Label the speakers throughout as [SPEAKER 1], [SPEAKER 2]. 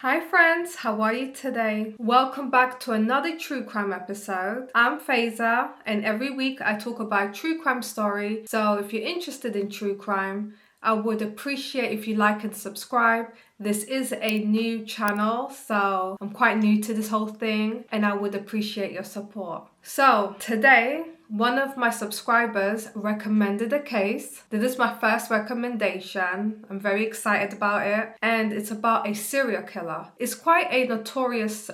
[SPEAKER 1] Hi friends, how are you today? Welcome back to another true crime episode. I'm Faiza, and every week I talk about true crime story. So if you're interested in true crime, I would appreciate if you like and subscribe. This is a new channel, so I'm quite new to this whole thing, and I would appreciate your support. So today, one of my subscribers recommended a case. This is my first recommendation. I'm very excited about it, and it's about a serial killer. It's quite a notorious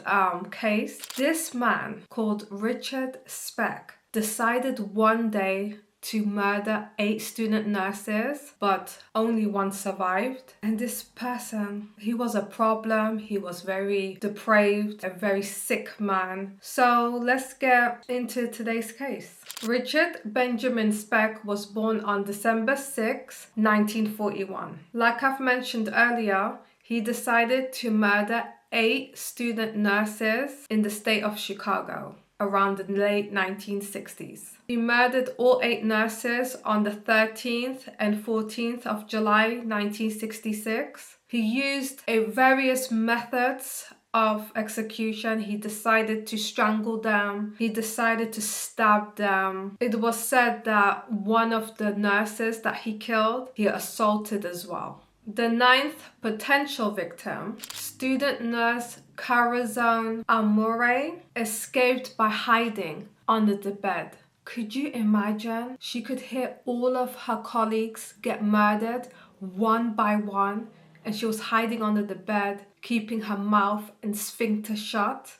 [SPEAKER 1] case. This man called Richard Speck decided one day to murder 8 student nurses, but only one survived. And this person, he was a problem. He was very depraved, a very sick man. So let's get into today's case. Richard Benjamin Speck was born on December 6, 1941. Like I've mentioned earlier, he decided to murder 8 student nurses in the state of Chicago around the late 1960s. He murdered all 8 nurses on the 13th and 14th of July 1966. He used various methods of execution. He decided to strangle them. He decided to stab them. It was said that one of the nurses that he killed, he assaulted as well. The 9th potential victim, student nurse Corazon Amore, escaped by hiding under the bed. Could you imagine? She could hear all of her colleagues get murdered one by one, and she was hiding under the bed, keeping her mouth and sphincter shut.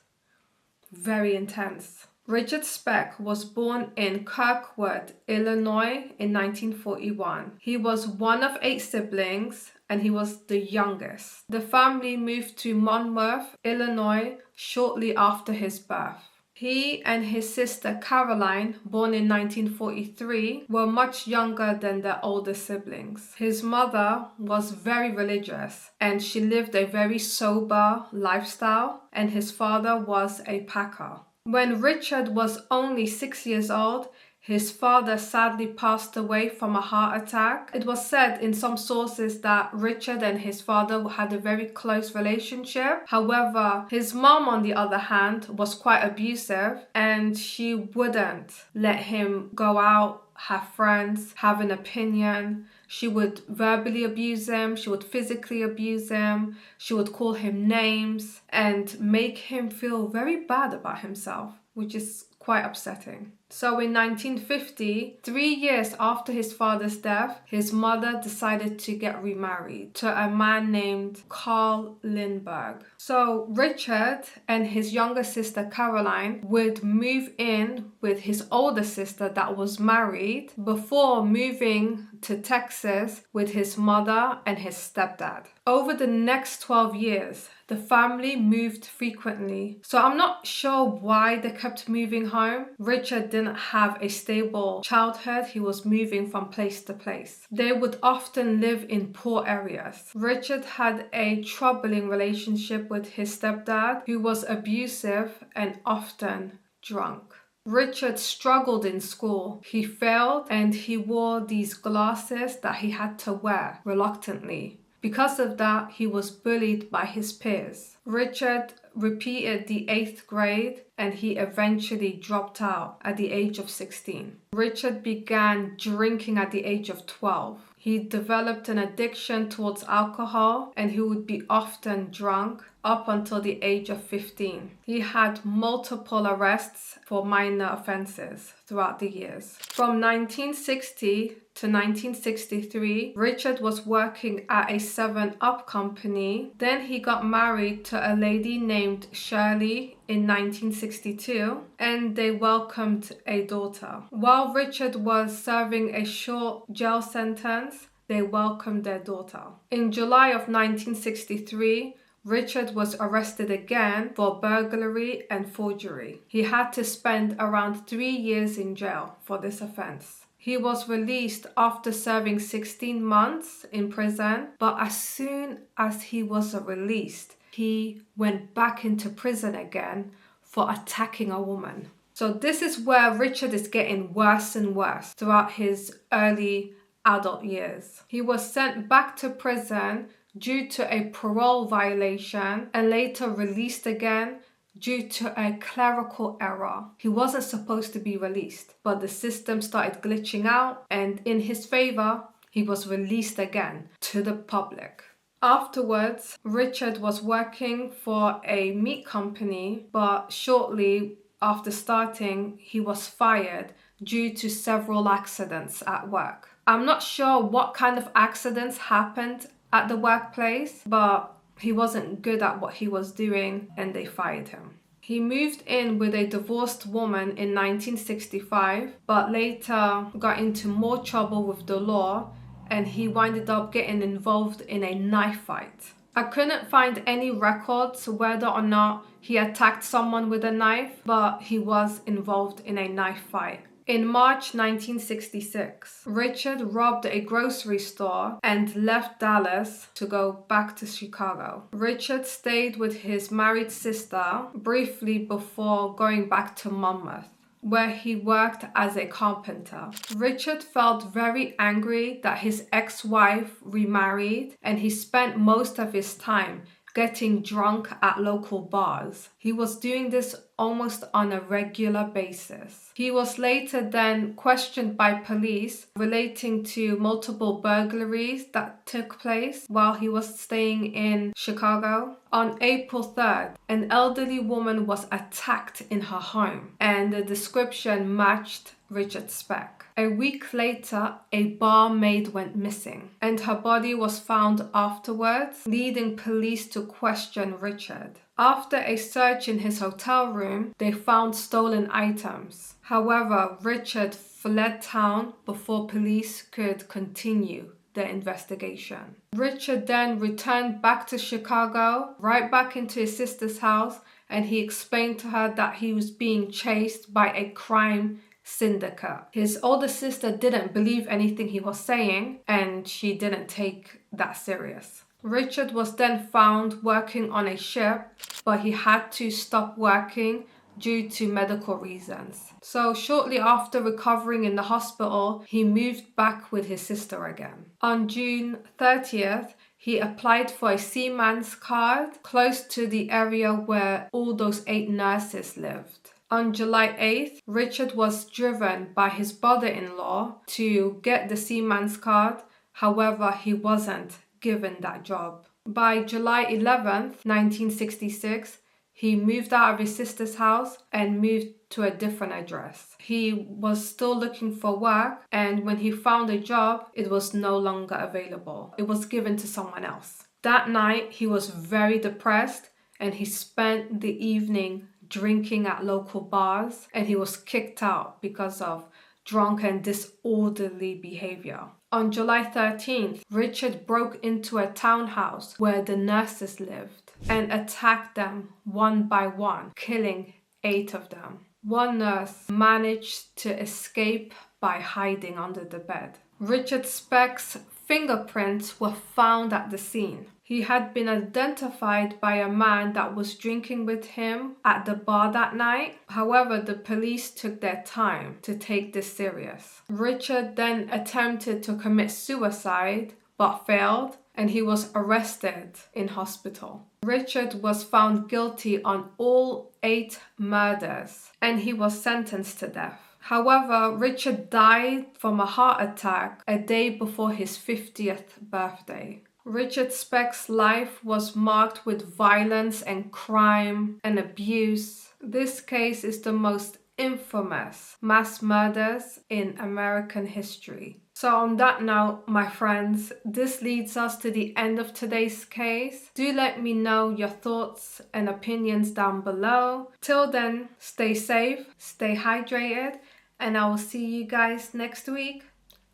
[SPEAKER 1] Very intense. Richard Speck was born in Kirkwood, Illinois in 1941. He was one of 8 siblings and he was the youngest. The family moved to Monmouth, Illinois shortly after his birth. He and his sister Caroline, born in 1943, were much younger than their older siblings. His mother was very religious and she lived a very sober lifestyle, and his father was a packer. When Richard was only 6 years old, his father sadly passed away from a heart attack. It was said in some sources that Richard and his father had a very close relationship. However, his mom, on the other hand, was quite abusive, and she wouldn't let him go out, have friends, have an opinion. She would verbally abuse him, she would physically abuse him, she would call him names and make him feel very bad about himself, which is quite upsetting. So in 1950, 3 years after his father's death, his mother decided to get remarried to a man named Carl Lindbergh. So Richard and his younger sister Caroline would move in with his older sister that was married before moving to Texas with his mother and his stepdad. Over the next 12 years, the family moved frequently. So I'm not sure why they kept moving home. Richard didn't have a stable childhood. He was moving from place to place. They would often live in poor areas. Richard had a troubling relationship with his stepdad, who was abusive and often drunk. Richard struggled in school. He failed and he wore these glasses that he had to wear reluctantly. Because of that, he was bullied by his peers. Richard repeated the 8th grade and he eventually dropped out at the age of 16. Richard began drinking at the age of 12. He developed an addiction towards alcohol and he would be often drunk up until the age of 15. He had multiple arrests for minor offenses throughout the years. From 1960 to 1963, Richard was working at a 7-Up company. Then he got married to a lady named Shirley in 1962, and they welcomed a daughter. While Richard was serving a short jail sentence, they welcomed their daughter. In July of 1963, Richard was arrested again for burglary and forgery. He had to spend around 3 years in jail for this offense. He was released after serving 16 months in prison, but as soon as he was released, he went back into prison again for attacking a woman. So this is where Richard is getting worse and worse throughout his early adult years. He was sent back to prison due to a parole violation and later released again due to a clerical error. He wasn't supposed to be released, but the system started glitching out, and in his favor, he was released again to the public. Afterwards, Richard was working for a meat company, but shortly after starting, he was fired due to several accidents at work. I'm not sure what kind of accidents happened at the workplace, but he wasn't good at what he was doing and they fired him. He moved in with a divorced woman in 1965, but later got into more trouble with the law and he winded up getting involved in a knife fight. I couldn't find any records whether or not he attacked someone with a knife, but he was involved in a knife fight. In March 1966, Richard robbed a grocery store and left Dallas to go back to Chicago. Richard stayed with his married sister briefly before going back to Monmouth, where he worked as a carpenter. Richard felt very angry that his ex-wife remarried, and he spent most of his time getting drunk at local bars. He was doing this almost on a regular basis. He was later then questioned by police relating to multiple burglaries that took place while he was staying in Chicago. On April 3rd, an elderly woman was attacked in her home, and the description matched Richard Speck. A week later, a barmaid went missing, and her body was found afterwards, leading police to question Richard. After a search in his hotel room, they found stolen items. However, Richard fled town before police could continue the investigation. Richard then returned back to Chicago, right back into his sister's house, and he explained to her that he was being chased by a crime syndicate. His older sister didn't believe anything he was saying, and she didn't take that serious. Richard was then found working on a ship, but he had to stop working due to medical reasons. So shortly after recovering in the hospital, he moved back with his sister again. On June 30th, he applied for a seaman's card close to the area where all those 8 nurses lived. On July 8th, Richard was driven by his brother-in-law to get the seaman's card. However, he wasn't given that job. By July 11th, 1966, he moved out of his sister's house and moved to a different address. He was still looking for work, and when he found a job, it was no longer available. It was given to someone else. That night, he was very depressed, and he spent the evening drinking at local bars, and he was kicked out because of drunk and disorderly behavior. On July 13th, Richard broke into a townhouse where the nurses lived and attacked them one by one, killing 8 of them. One nurse managed to escape by hiding under the bed. Richard Speck's fingerprints were found at the scene. He had been identified by a man that was drinking with him at the bar that night. However, the police took their time to take this serious. Richard then attempted to commit suicide but failed, and he was arrested in hospital. Richard was found guilty on all 8 murders, and he was sentenced to death. However, Richard died from a heart attack a day before his 50th birthday. Richard Speck's life was marked with violence and crime and abuse. This case is the most infamous mass murders in American history. So on that note, my friends, this leads us to the end of today's case. Do let me know your thoughts and opinions down below. Till then, stay safe, stay hydrated, and I will see you guys next week.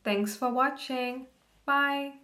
[SPEAKER 1] Thanks for watching. Bye.